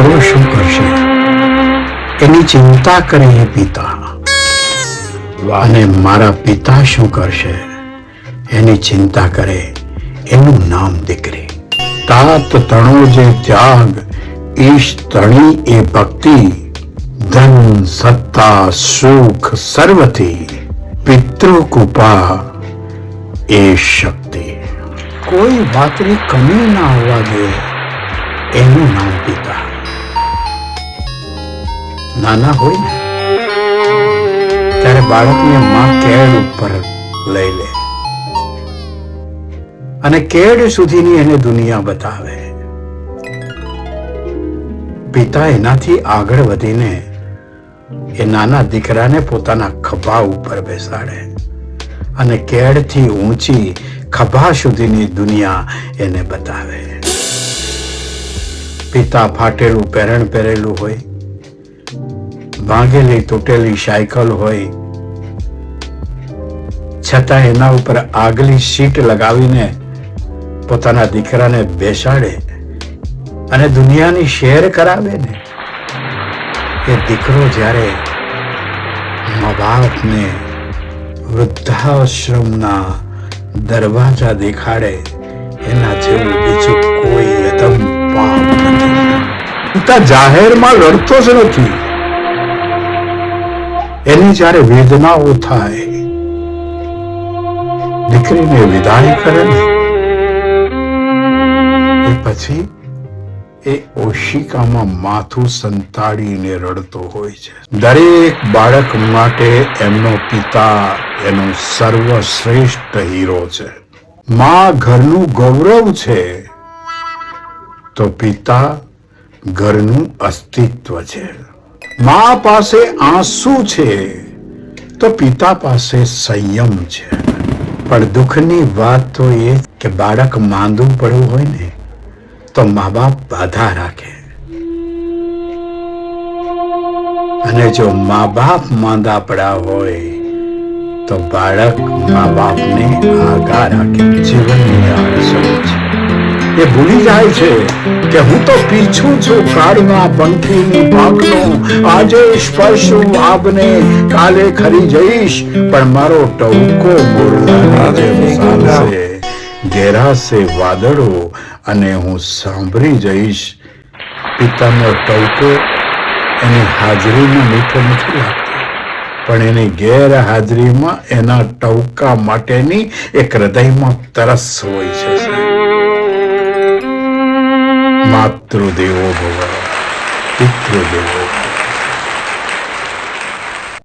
બાળકો શું કરશે એની ચિંતા કરે એ પિતા, અને મારા પિતા શું કરશે એની ચિંતા કરે એનું નામ દીકરી. તાત તણો જે ત્યાગ, ઈશ તણી એ ભક્તિ, ધન સત્તા સુખ સર્વથી, પિતૃ કૃપા એ શક્તિ. કોઈ વાતની કમી ના હોવા જોઈએ એનું નામ પિતા. નાના હોય ને ત્યારે બાળકને માં કેળ ઉપર લઈ લે અને કેડ સુધીની એને દુનિયા બતાવે. પિતા એનાથી આગળ વધીને એ નાના દીકરાને પોતાના ખભા ઉપર બેસાડે અને કેડથી ઊંચી ખભા સુધીની દુનિયા એને બતાવે. પિતા ફાટેલું પહેરણ પહેરેલું હોય, ભાંગેલી તૂટેલી સાયકલ હોય, છતાં એના ઉપર આગલી સીટ લગાવીને પોતાના દીકરાને બેસાડે અને દુનિયાની શેર કરાવે ને, એ દીકરો જ્યારે મા બાપને વૃદ્ધાશ્રમના દરવાજા દેખાડે એના જેવું બીજું કોઈ અધમ પાપ નથી. પિતા જાહેરમાં લડતો જ નથી. એની જ્યારે વેદનાઓ થાય, દીકરીને વિદાય કરે ને એ પછી એ ઓશિકામાં માથું સંતાડીને રડતો હોય છે. દરેક બાળક માટે એમનો પિતા એનો સર્વશ્રેષ્ઠ હીરો છે. માં ઘરનું ગૌરવ છે તો પિતા ઘરનું અસ્તિત્વ છે. માં પાસે આંસુ છે તો પિતા પાસે સંયમ છે. પણ દુઃખની વાત તો એ કે બાળક માંદું પડવું હોય ને તો મા બાપ બાધા રાખે, અને જો મા બાપ માંદા પડ્યા હોય તો બાળક મા બાપને આગા રાખે. જીવનની આ અસર છે. એ ભૂલી જાય છે કે હું તો પીછું છું કાળના પંખીની પાંખનો, આજે સ્પર્શું આપને કાલે ખરી જઈશ, પણ મારો ટહુકો મોરલાની જેમ ચાલશે. ઘેરાશે વાદળો અને હું સાંભળી જઈશ. પિતાનો ટહુકો એની હાજરીમાં મીઠો નથી લાગતો, પણ એની ગેરહાજરીમાં એના ટહુકા માટેની એક હૃદયમાં તરસ હોય છે. માતૃદેવો ભવ, પિતૃદેવો ભવ.